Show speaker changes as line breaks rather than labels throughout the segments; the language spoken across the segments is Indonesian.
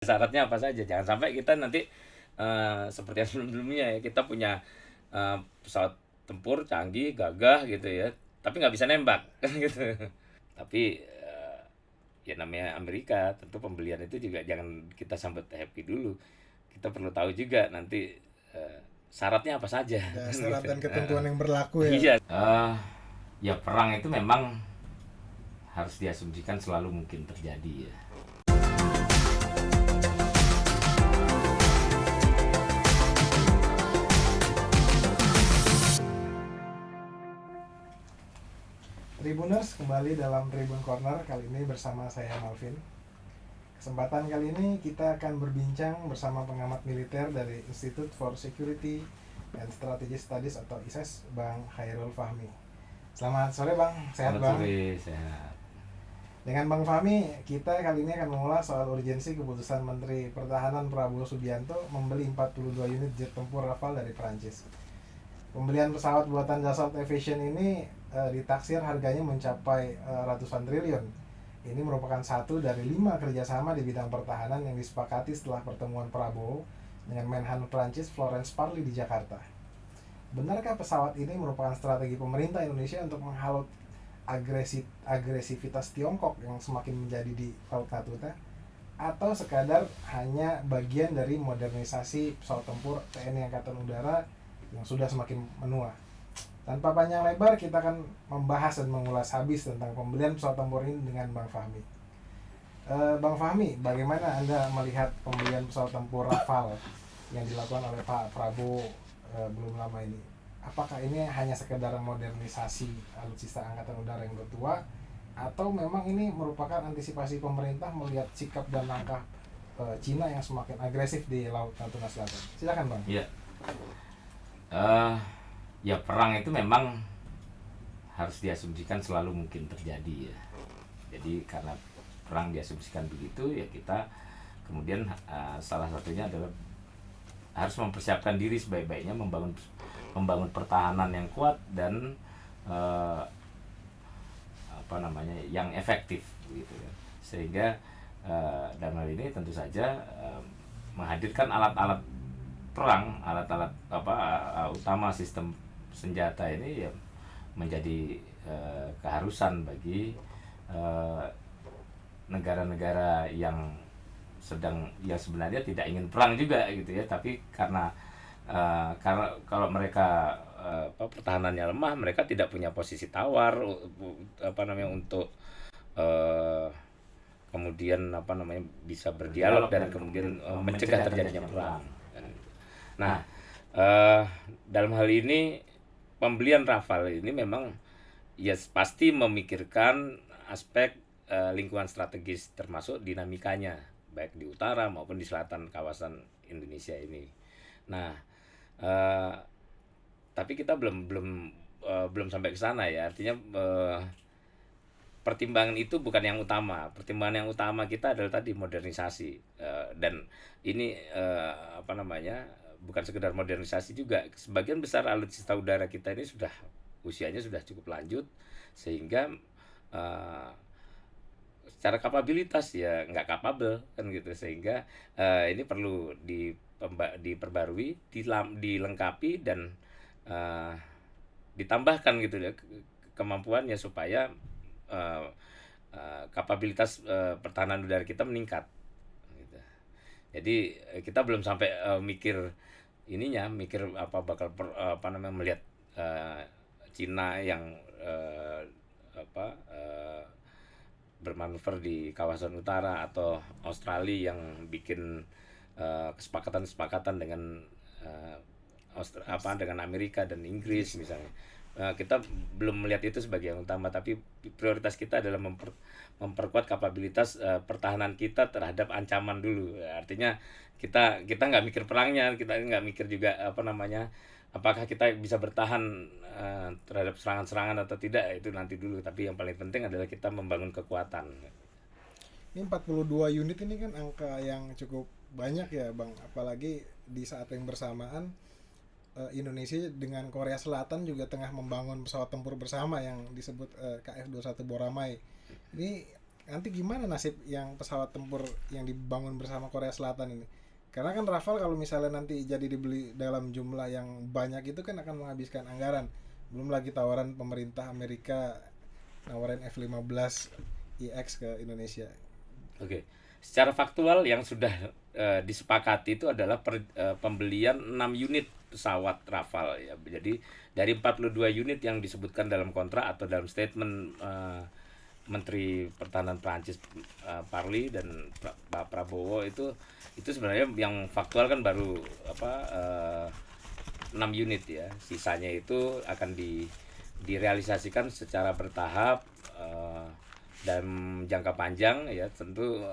Syaratnya apa saja, jangan sampai kita nanti seperti yang sebelum-sebelumnya ya, kita punya pesawat tempur canggih, gagah gitu ya, tapi nggak bisa nembak kan gitu. Tapi ya namanya Amerika, tentu pembelian itu juga jangan kita sambut happy dulu. Kita perlu tahu juga nanti eh, syaratnya apa saja
Ada
kan
syarat
gitu.
dan ketentuan yang berlaku ya.
Iya. Ya perang itu memang harus diasumsikan selalu mungkin terjadi ya.
Tribuners, kembali dalam Tribun Corner kali ini bersama saya Malvin. Kesempatan kali ini kita akan berbincang bersama pengamat militer dari Institute for Security and Strategic Studies atau ISES, Bang Khairul Fahmi. Selamat sore Bang, sehat
Selamat
Bang?
sore, sehat.
Dengan Bang Fahmi, kita kali ini akan mengulas soal urgensi keputusan Menteri Pertahanan Prabowo Subianto membeli 42 unit jet tempur Rafale dari Prancis. Pembelian pesawat buatan Dassault Aviation ini ditaksir harganya mencapai ratusan triliun. Ini merupakan satu dari 5 kerjasama di bidang pertahanan yang disepakati setelah pertemuan Prabowo dengan Menhan Prancis Florence Parly di Jakarta. Benarkah pesawat ini merupakan strategi pemerintah Indonesia untuk menghalau agresivitas Tiongkok yang semakin menjadi di Laut Natuna? Atau sekadar hanya bagian dari modernisasi pesawat tempur TNI Angkatan Udara yang sudah semakin menua? Tanpa panjang lebar, kita akan membahas dan mengulas habis tentang pembelian pesawat tempur ini dengan Bang Fahmi. Bang Fahmi, bagaimana Anda melihat pembelian pesawat tempur Rafale yang dilakukan oleh Pak Prabowo belum lama ini? Apakah ini hanya sekedar modernisasi alutsista Angkatan Udara yang bertua, atau memang ini merupakan antisipasi pemerintah melihat sikap dan langkah Cina yang semakin agresif di Laut Natuna Selatan? Silakan Bang.
Iya. Ya perang itu memang harus diasumsikan selalu mungkin terjadi ya. Jadi karena perang diasumsikan begitu ya, kita kemudian salah satunya adalah harus mempersiapkan diri sebaik-baiknya, membangun pertahanan yang kuat dan yang efektif gitu ya. Sehingga dalam hal ini tentu saja menghadirkan alat-alat perang, alat-alat utama sistem senjata ini ya menjadi keharusan bagi negara-negara yang sebenarnya tidak ingin perang juga gitu ya, tapi karena kalau mereka pertahanannya lemah, mereka tidak punya posisi tawar untuk kemudian bisa berdialog dan kemudian mencegah terjadinya perang. Nah, dalam hal ini pembelian Rafale ini memang ya pasti memikirkan aspek lingkungan strategis, termasuk dinamikanya baik di utara maupun di selatan kawasan Indonesia ini. Nah, tapi kita belum sampai ke sana ya. Artinya pertimbangan itu bukan yang utama. Pertimbangan yang utama kita adalah tadi modernisasi, dan ini bukan sekedar modernisasi juga. Sebagian besar alutsista udara kita ini usianya sudah cukup lanjut, sehingga secara kapabilitas ya nggak kapabel kan gitu, sehingga ini perlu diperbarui, dilengkapi dan ditambahkan gitu ya kemampuannya supaya kapabilitas pertahanan udara kita meningkat gitu. Jadi kita belum sampai mikir melihat Cina yang bermanuver di kawasan utara, atau Australia yang bikin kesepakatan-kesepakatan dengan dengan Amerika dan Inggris misalnya. Kita belum melihat itu sebagai yang utama, tapi prioritas kita adalah memperkuat kapabilitas pertahanan kita terhadap ancaman dulu. Artinya kita nggak mikir perangnya, kita nggak mikir juga apakah kita bisa bertahan terhadap serangan-serangan atau tidak, itu nanti dulu. Tapi yang paling penting adalah kita membangun kekuatan.
Ini 42 unit ini kan angka yang cukup banyak ya Bang, apalagi di saat yang bersamaan Indonesia dengan Korea Selatan juga tengah membangun pesawat tempur bersama yang disebut KF-21 Boramai. Ini nanti gimana nasib yang pesawat tempur yang dibangun bersama Korea Selatan ini? Karena kan Rafale kalau misalnya nanti jadi dibeli dalam jumlah yang banyak itu kan akan menghabiskan anggaran. Belum lagi tawaran pemerintah Amerika nawarin F-15 IX ke Indonesia.
Oke. Secara faktual yang sudah disepakati itu adalah pembelian 6 unit pesawat Rafale ya. Jadi dari 42 unit yang disebutkan dalam kontrak atau dalam statement Menteri Pertahanan Prancis Parly dan Pak Prabowo itu sebenarnya yang faktual kan baru 6 unit ya. Sisanya itu akan direalisasikan secara bertahap dan jangka panjang ya, tentu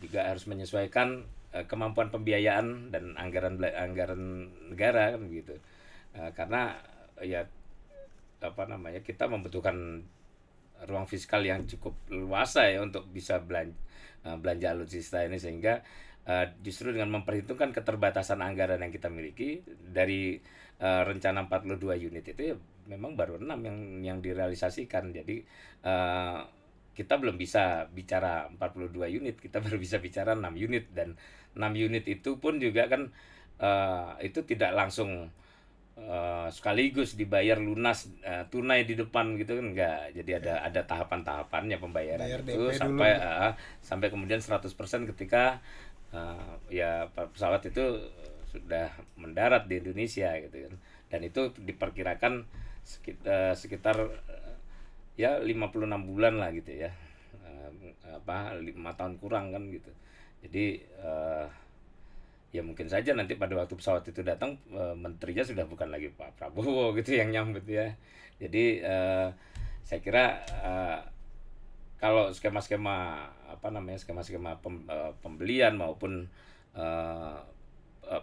juga harus menyesuaikan kemampuan pembiayaan dan anggaran negara kan begitu. Karena ya kita membutuhkan ruang fiskal yang cukup luasa ya untuk bisa belanja alutsista ini, sehingga justru dengan memperhitungkan keterbatasan anggaran yang kita miliki dari rencana 42 unit itu ya memang baru 6 yang direalisasikan. Jadi kita belum bisa bicara 42 unit, kita baru bisa bicara 6 unit, dan 6 unit itu pun juga kan itu tidak langsung sekaligus dibayar lunas tunai di depan gitu kan, enggak. Jadi ada tahapan-tahapannya pembayaran
Bayar
itu
DP dulu.
sampai kemudian 100% ketika ya pesawat itu sudah mendarat di Indonesia gitu kan. Dan itu diperkirakan sekitar ya 56 bulan lah gitu ya. 5 tahun kurang kan gitu. Jadi ya mungkin saja nanti pada waktu pesawat itu datang menterinya sudah bukan lagi Pak Prabowo gitu yang nyambut ya. Jadi saya kira kalau skema-skema pembelian maupun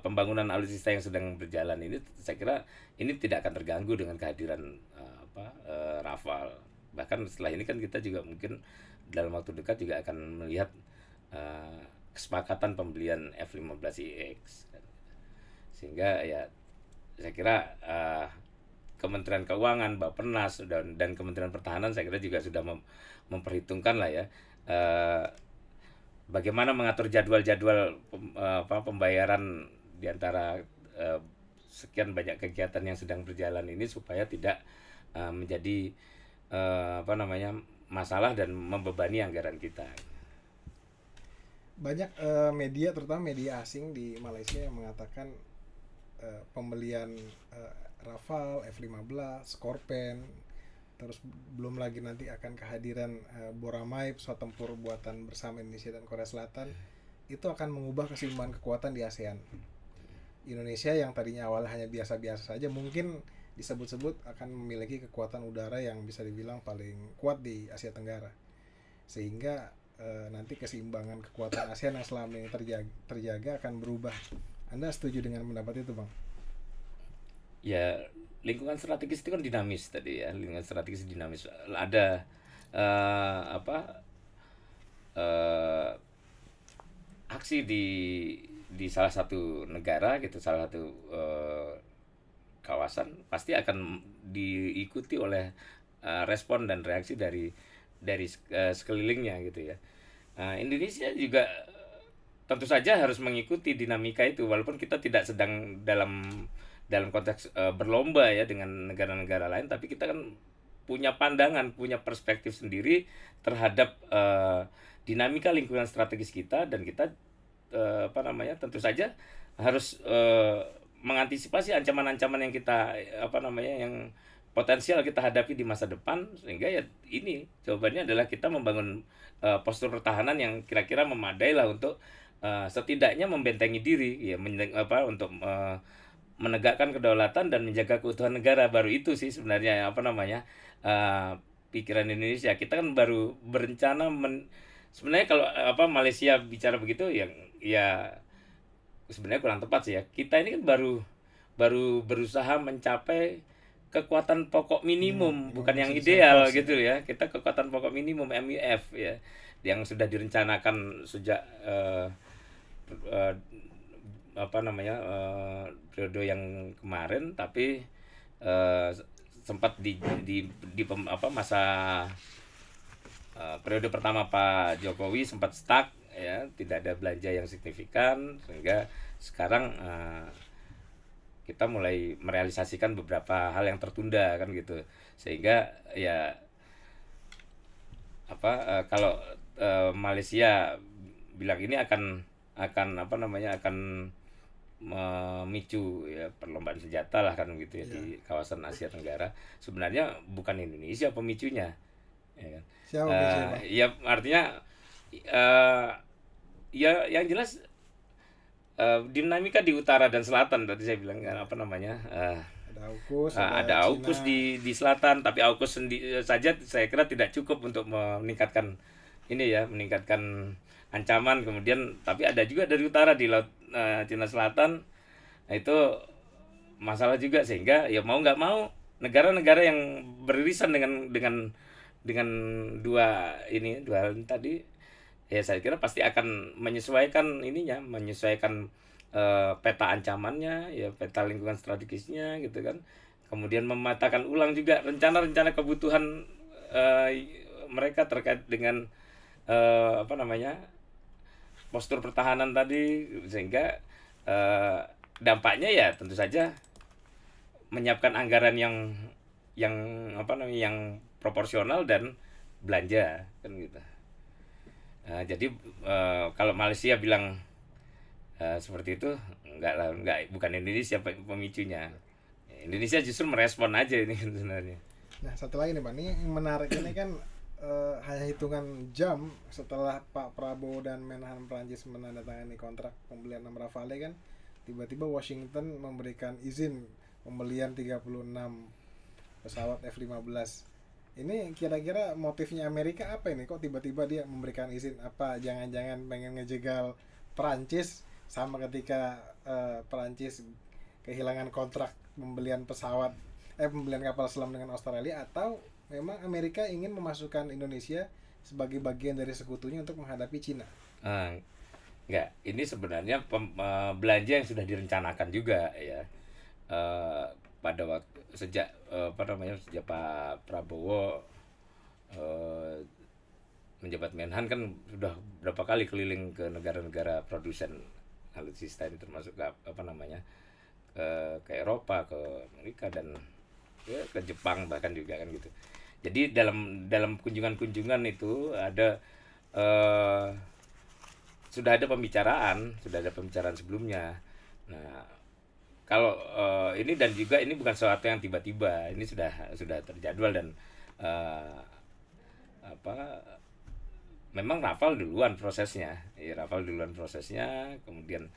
pembangunan alutsista yang sedang berjalan ini, saya kira ini tidak akan terganggu dengan kehadiran Rafale. Bahkan setelah ini kan kita juga mungkin dalam waktu dekat juga akan melihat kesepakatan pembelian F-15IX, sehingga ya saya kira Kementerian Keuangan, Bappenas dan Kementerian Pertahanan saya kira juga sudah memperhitungkan lah ya bagaimana mengatur jadwal-jadwal pembayaran di antara sekian banyak kegiatan yang sedang berjalan ini, supaya tidak menjadi masalah dan membebani anggaran kita.
Banyak media, terutama media asing di Malaysia, yang mengatakan pembelian Rafale, F-15, Scorpion, terus belum lagi nanti akan kehadiran Boramae, pesawat tempur buatan bersama Indonesia dan Korea Selatan, itu akan mengubah keseimbangan kekuatan di ASEAN. Indonesia yang tadinya awalnya hanya biasa-biasa saja, mungkin disebut-sebut akan memiliki kekuatan udara yang bisa dibilang paling kuat di Asia Tenggara, sehingga nanti keseimbangan kekuatan ASEAN yang selama ini terjaga akan berubah. Anda setuju dengan pendapat itu, Bang?
Ya, lingkungan strategis itu kan dinamis tadi ya. Lingkungan strategis dinamis. Ada aksi di salah satu negara gitu, salah satu kawasan, pasti akan diikuti oleh respon dan reaksi dari sekelilingnya gitu ya. Indonesia juga tentu saja harus mengikuti dinamika itu, walaupun kita tidak sedang dalam konteks berlomba ya dengan negara-negara lain, tapi kita kan punya pandangan, punya perspektif sendiri terhadap dinamika lingkungan strategis kita, dan kita tentu saja harus mengantisipasi ancaman-ancaman yang kita yang potensial kita hadapi di masa depan, sehingga ya ini jawabannya adalah kita membangun postur pertahanan yang kira-kira memadai lah untuk setidaknya membentengi diri ya, untuk menegakkan kedaulatan dan menjaga keutuhan negara. Baru itu sih sebenarnya pikiran Indonesia. Kita kan baru berencana sebenarnya kalau Malaysia bicara begitu ya sebenarnya kurang tepat sih ya. Kita ini kan baru berusaha mencapai kekuatan pokok minimum, bukan yang ideal gitu ya. Kita kekuatan pokok minimum MIF ya, yang sudah direncanakan sejak periode yang kemarin, tapi sempat masa periode pertama Pak Jokowi sempat stuck ya, tidak ada belanja yang signifikan, sehingga sekarang kita mulai merealisasikan beberapa hal yang tertunda kan gitu, sehingga ya kalau Malaysia bilang ini akan apa namanya, akan memicu ya perlombaan senjata lah kan gitu ya
Iya.
di kawasan Asia Tenggara. Sebenarnya bukan Indonesia pemicunya, ya kan.
Siapa biasanya, Bang?
Ya artinya eh, ya yang jelas dinamika di utara dan selatan tadi saya bilang kan apa namanya,
Ada AUKUS,
ada
Cina.
AUKUS di selatan, tapi AUKUS saja saya kira tidak cukup untuk meningkatkan ini ya, meningkatkan ancaman. Kemudian tapi ada juga dari utara di laut Cina Selatan. Nah, itu masalah juga, sehingga ya mau nggak mau negara-negara yang beririsan dengan dua hal ini tadi, ya saya kira pasti akan menyesuaikan menyesuaikan peta ancamannya, ya peta lingkungan strategisnya gitu kan. Kemudian memetakan ulang juga rencana-rencana kebutuhan mereka terkait dengan apa namanya, postur pertahanan tadi, sehingga dampaknya ya tentu saja menyiapkan anggaran yang apa namanya, yang proporsional dan belanja kan gitu. Jadi kalau Malaysia bilang seperti itu, enggak lah, bukan Indonesia pemicunya. Indonesia justru merespon aja ini sebenarnya.
Nah, satu lagi nih, Pak. Ini yang menarik ini kan hanya hitungan jam setelah Pak Prabowo dan Menhan Prancis menandatangani kontrak pembelian 6 Rafale kan, tiba-tiba Washington memberikan izin pembelian 36 pesawat F-15. Ini kira-kira motifnya Amerika apa ini? Kok tiba-tiba dia memberikan izin? Apa jangan-jangan pengen ngejegal Prancis sama ketika Prancis kehilangan kontrak pembelian kapal selam dengan Australia, atau memang Amerika ingin memasukkan Indonesia sebagai bagian dari sekutunya untuk menghadapi Cina?
Enggak, ini sebenarnya belanja yang sudah direncanakan juga ya. Pada waktu sejak sejak Pak Prabowo menjabat Menhan kan sudah berapa kali keliling ke negara-negara produsen alutsista ini, termasuk ke ke Eropa, ke Amerika, dan ya, ke Jepang bahkan juga kan gitu. Jadi dalam kunjungan-kunjungan itu sudah ada pembicaraan sebelumnya. Nah, kalau ini, dan juga ini bukan sesuatu yang tiba-tiba, ini sudah terjadwal, dan memang Rafale duluan prosesnya, kemudian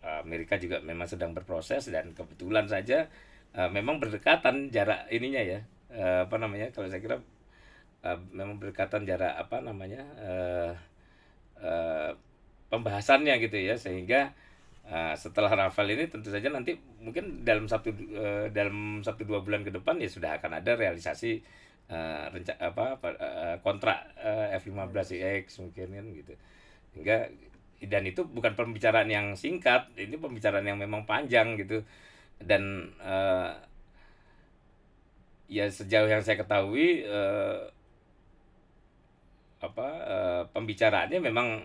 Amerika juga memang sedang berproses, dan kebetulan saja memang berdekatan jarak ininya ya, kalau saya kira memang berdekatan jarak pembahasannya gitu ya, sehingga setelah Rafale ini tentu saja nanti mungkin dalam 1-2 bulan ke depan ya sudah akan ada realisasi kontrak F-15X mungkin kan gitu. Hingga, dan itu bukan pembicaraan yang singkat, ini pembicaraan yang memang panjang gitu. Dan ya sejauh yang saya ketahui pembicaraannya memang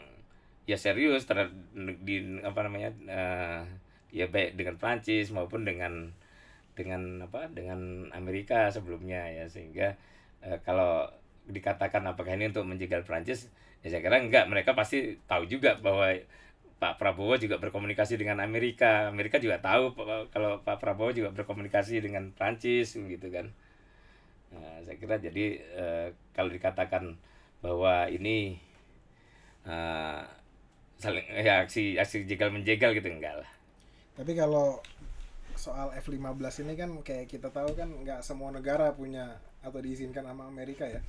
ya serius ya baik dengan Prancis maupun dengan Amerika sebelumnya ya, sehingga kalau dikatakan apakah ini untuk menjegal Prancis, ya saya kira enggak. Mereka pasti tahu juga bahwa Pak Prabowo juga berkomunikasi dengan Amerika juga tahu kalau Pak Prabowo juga berkomunikasi dengan Prancis gitu kan. Nah, saya kira jadi kalau dikatakan bahwa ini saling ya aksi jegal menjegal gitu, enggak lah.
Tapi kalau soal F-15 ini kan kayak kita tahu kan nggak semua negara punya atau diizinkan sama Amerika ya.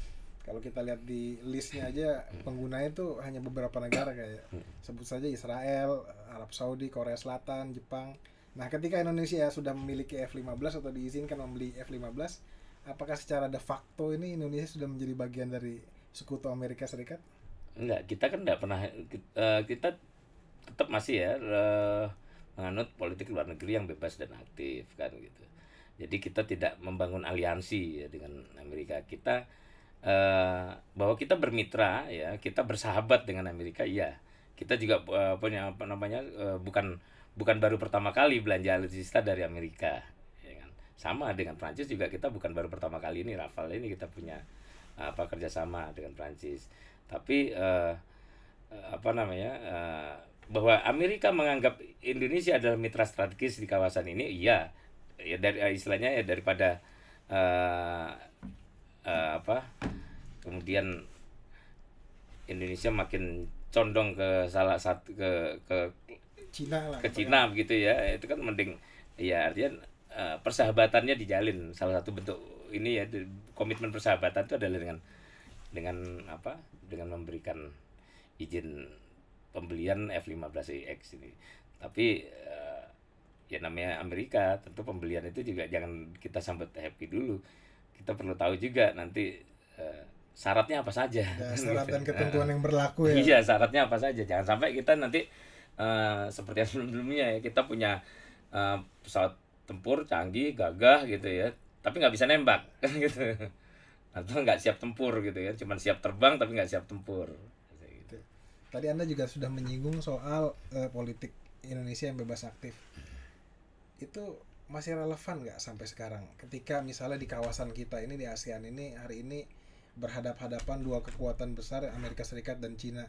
Kalau kita lihat di listnya aja penggunanya itu hanya beberapa negara, kayak sebut saja Israel, Arab Saudi, Korea Selatan, Jepang. Nah, ketika Indonesia sudah memiliki F-15 atau diizinkan membeli F-15, apakah secara de facto ini Indonesia sudah menjadi bagian dari sekutu Amerika Serikat?
Enggak, kita kan enggak pernah, kita tetap masih ya menganut politik luar negeri yang bebas dan aktif kan gitu. Jadi kita tidak membangun aliansi ya dengan Amerika. Kita bahwa kita bermitra ya, kita bersahabat dengan Amerika, iya. Kita juga punya apa namanya, bukan bukan baru pertama kali belanja alutsista dari Amerika, ya kan. Sama dengan Prancis juga, kita bukan baru pertama kali ini Rafale ini kita punya kerjasama dengan Prancis. Tapi apa namanya, bahwa Amerika menganggap Indonesia adalah mitra strategis di kawasan ini, iya. Ya dari istilahnya ya, daripada eh, apa kemudian Indonesia makin condong ke salah satu ke
Cina lah
ke
katakan.
Cina begitu ya, itu kan mending ya, artinya persahabatannya dijalin. Salah satu bentuk ini ya, komitmen persahabatan itu adalah dengan apa, dengan memberikan izin pembelian F-15EX ini. Tapi ya namanya Amerika, tentu pembelian itu juga jangan kita sambut happy dulu. Kita perlu tahu juga nanti syaratnya apa saja.
Ya, syarat
Gitu.
dan ketentuan yang berlaku ya.
Iya, syaratnya apa saja. Jangan sampai kita nanti seperti yang sebelum-sebelumnya ya, kita punya pesawat tempur canggih, gagah gitu ya, tapi nggak bisa nembak kan gitu. Atau nggak siap tempur gitu ya, cuman siap terbang tapi nggak siap tempur. Gitu.
Tadi Anda juga sudah menyinggung soal politik Indonesia yang bebas aktif. Itu masih relevan nggak sampai sekarang? Ketika misalnya di kawasan kita ini, di ASEAN ini, hari ini berhadap-hadapan dua kekuatan besar, Amerika Serikat dan Cina.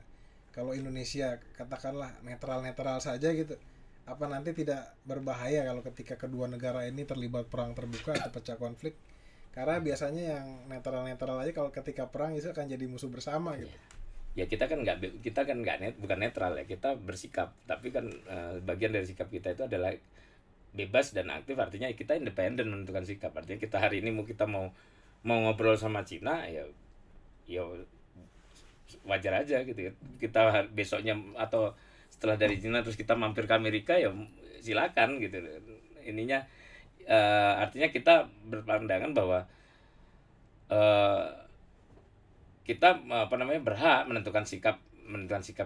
Kalau Indonesia katakanlah netral-netral saja gitu, apa nanti tidak berbahaya kalau ketika kedua negara ini terlibat perang terbuka atau pecah konflik? Karena biasanya yang netral-netral aja kalau ketika perang itu akan jadi musuh bersama gitu.
Ya kita kan nggak bukan netral ya, kita bersikap. Tapi kan bagian dari sikap kita itu adalah bebas dan aktif, artinya kita independen menentukan sikap. Artinya kita hari ini kita mau ngobrol sama Cina ya, ya wajar aja gitu ya. Kita besoknya atau setelah dari Cina terus kita mampir ke Amerika ya silakan gitu. Ininya artinya kita berpandangan bahwa kita apa namanya, berhak menentukan sikap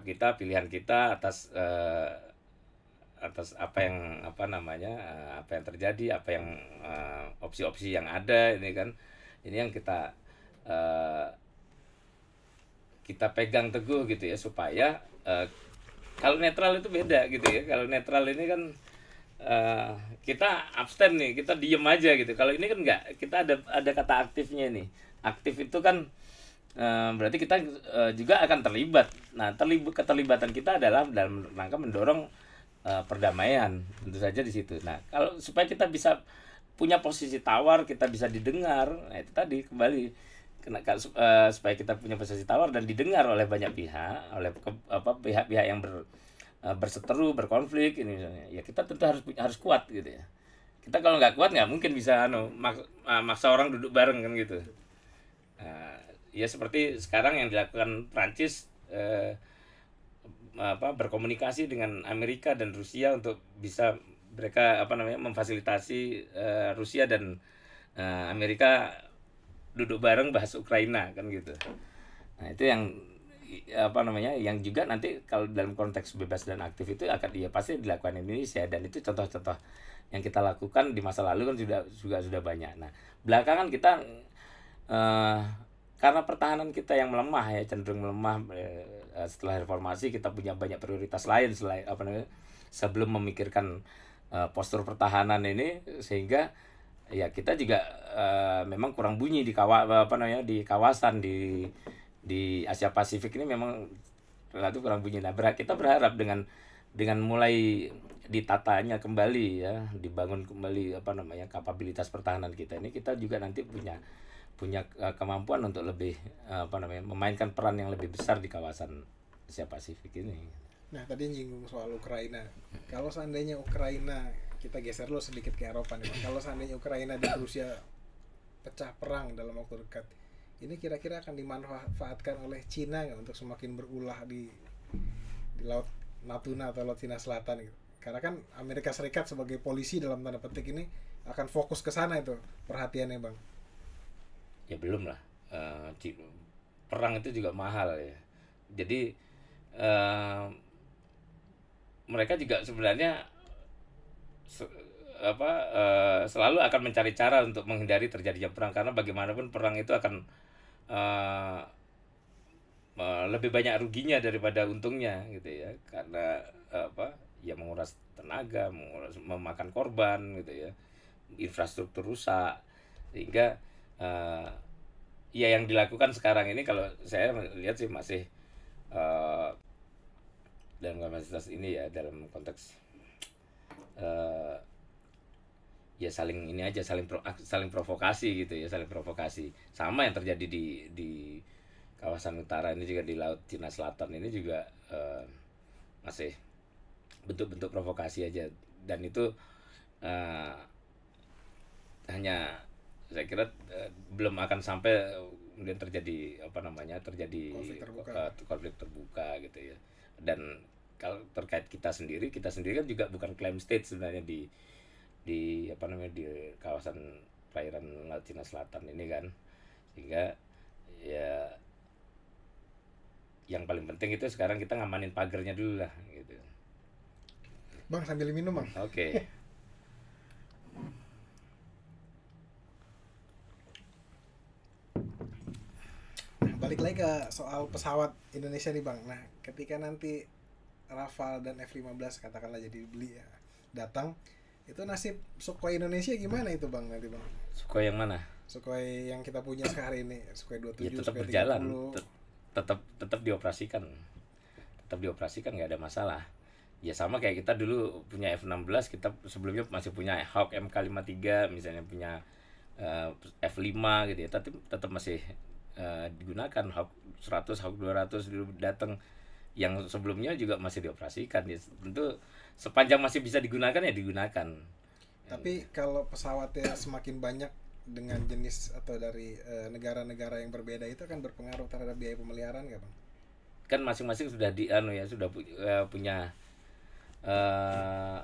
kita, pilihan kita atas atas apa yang apa namanya, apa yang terjadi, apa yang opsi-opsi yang ada ini kan. Ini yang kita pegang teguh gitu ya, supaya kalau netral itu beda gitu ya. Kalau netral ini kan kita abstain nih, kita diem aja gitu. Kalau ini kan enggak, kita ada kata aktifnya nih. Aktif itu kan berarti kita juga akan terlibat. Nah, keterlibatan kita adalah dalam rangka mendorong perdamaian, tentu saja di situ. Nah, kalau supaya kita bisa punya posisi tawar, kita bisa didengar, nah itu tadi kembali supaya kita punya posisi tawar dan didengar oleh banyak pihak, oleh pihak-pihak yang berseteru, berkonflik ini misalnya. Ya kita tentu harus kuat gitu ya. Kita kalau nggak kuat nggak mungkin bisa maksa orang duduk bareng kan gitu. Ya seperti sekarang yang dilakukan Prancis, berkomunikasi dengan Amerika dan Rusia untuk bisa mereka memfasilitasi Rusia dan Amerika duduk bareng bahas Ukraina kan gitu. Nah, itu yang yang juga nanti kalau dalam konteks bebas dan aktif itu akan pasti dilakukan Indonesia, dan itu contoh-contoh yang kita lakukan di masa lalu kan sudah banyak. Nah, belakangan kita karena pertahanan kita yang melemah ya, cenderung melemah setelah reformasi, kita punya banyak prioritas lain selain sebelum memikirkan postur pertahanan ini, sehingga ya kita juga memang kurang bunyi di di kawasan di Asia Pasifik ini, memang relatif kurang bunyi. Nah, kita berharap dengan mulai ditatanya kembali ya, dibangun kembali kapabilitas pertahanan kita ini, kita juga nanti punya kemampuan untuk lebih memainkan peran yang lebih besar di kawasan Asia Pasifik ini.
Nah, tadi nyinggung soal Ukraina. Kalau seandainya Ukraina, kita geser dulu sedikit ke Eropa nih, Bang. Kalau seandainya Ukraina dan Rusia pecah perang dalam waktu dekat, ini kira-kira akan dimanfaatkan oleh Cina nggak untuk semakin berulah di laut Natuna atau laut Cina Selatan gitu? Karena kan Amerika Serikat sebagai polisi dalam tanda petik ini akan fokus ke sana itu perhatiannya, Bang.
Ya belum lah. Perang itu juga mahal ya. Jadi mereka juga sebenarnya selalu akan mencari cara untuk menghindari terjadinya perang, karena bagaimanapun perang itu akan eh, lebih banyak ruginya daripada untungnya gitu ya, karena apa ya, menguras tenaga, memakan korban gitu ya, infrastruktur rusak, sehingga eh, ya yang dilakukan sekarang ini kalau saya lihat sih masih eh, dalam kapasitas ini ya, dalam konteks eh, ya saling ini aja, saling provokasi gitu ya, saling provokasi, sama yang terjadi di kawasan utara ini juga, di laut Cina Selatan ini juga masih bentuk-bentuk provokasi aja, dan itu eh, hanya saya kira belum akan sampai kemudian terjadi apa namanya, terjadi
Konflik terbuka.
konflik terbuka gitu ya. Dan kalau terkait kita sendiri kan juga bukan claim state sebenarnya di apa namanya, di kawasan perairan Laut Cina Selatan ini kan, sehingga ya yang paling penting itu sekarang kita ngamanin pagernya dulu lah gitu.
Bang, sambil minum bang.
Oke.
Nah, balik lagi ke soal pesawat Indonesia nih bang. Nah, ketika nanti Rafale dan F-15 katakanlah jadi beli ya, datang, itu nasib Sukhoi Indonesia gimana itu bang nanti bang?
Sukhoi yang mana?
Sukhoi yang kita punya sekarang ini, Sukhoi
Ya
27,
tetap
Sukhoi
berjalan,
30.
tetap dioperasikan, nggak ada masalah. Ya sama kayak kita dulu punya F-16, kita sebelumnya masih punya Hawk MK53, misalnya punya F-5 gitu ya, tapi tetap masih digunakan. Hawk 100, Hawk 200 dulu datang, yang sebelumnya juga masih dioperasikan ya. Tentu sepanjang masih bisa digunakan ya digunakan.
Tapi kalau pesawatnya semakin banyak dengan jenis atau dari negara-negara yang berbeda, itu akan berpengaruh terhadap biaya pemeliharaan nggak bang?
Kan masing-masing sudah sudah punya eh,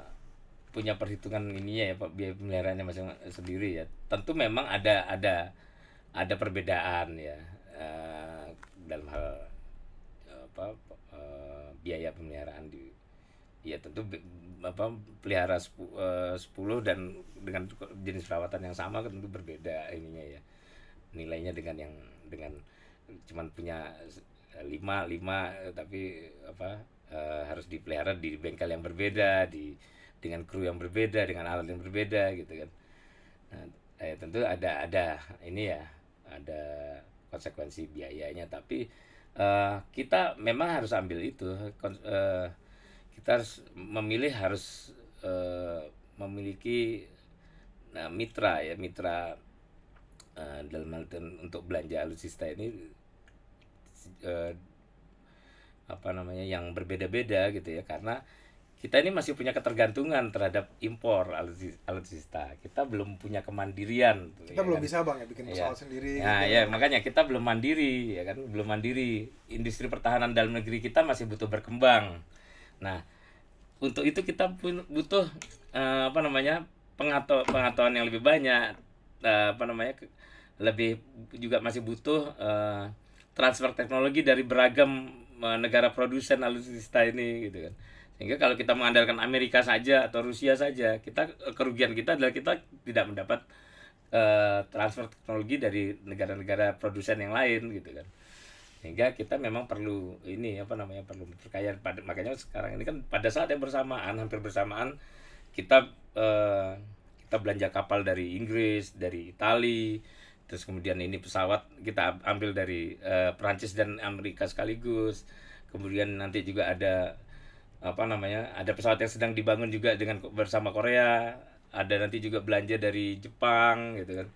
punya perhitungan ininya ya Pak, biaya pemeliharaannya masing sendiri ya. Tentu memang ada perbedaan ya dalam hal apa biaya pemeliharaan di, ya tentu pelihara 10 dan dengan jenis perawatan yang sama kan tentu berbeda ininya ya, nilainya dengan cuman punya lima tapi apa harus dipelihara di bengkel yang berbeda, dengan kru yang berbeda, dengan alat yang berbeda gitu kan. Nah, tentu ada ini ya, ada konsekuensi biayanya, tapi kita memang harus ambil itu. Kita harus memilih, harus memiliki mitra ya, dalam hal untuk belanja alutsista ini eh, apa namanya, yang berbeda-beda gitu ya, karena kita ini masih punya ketergantungan terhadap impor alutsista. Kita belum punya kemandirian
Kita
ya
belum
kan?
bisa bang ya bikin
Iya.
pesawat sendiri.
Nah,
gitu.
ya makanya kita belum mandiri ya kan, belum mandiri. Industri pertahanan dalam negeri kita masih butuh berkembang. Nah, untuk itu kita butuh apa namanya, pengetahuan yang lebih banyak, apa namanya, lebih juga masih butuh transfer teknologi dari beragam negara produsen alutsista ini gitu kan. Sehingga kalau kita mengandalkan Amerika saja atau Rusia saja, kerugian kita adalah kita tidak mendapat transfer teknologi dari negara-negara produsen yang lain gitu kan. Sehingga kita memang perlu ini apa namanya, perlu berkaya. Makanya sekarang ini kan pada saat yang bersamaan, hampir bersamaan, kita kita belanja kapal dari Inggris, dari Itali, terus kemudian ini pesawat kita ambil dari Perancis dan Amerika sekaligus. Kemudian nanti juga ada apa namanya, ada pesawat yang sedang dibangun juga bersama Korea, ada nanti juga belanja dari Jepang gitu kan.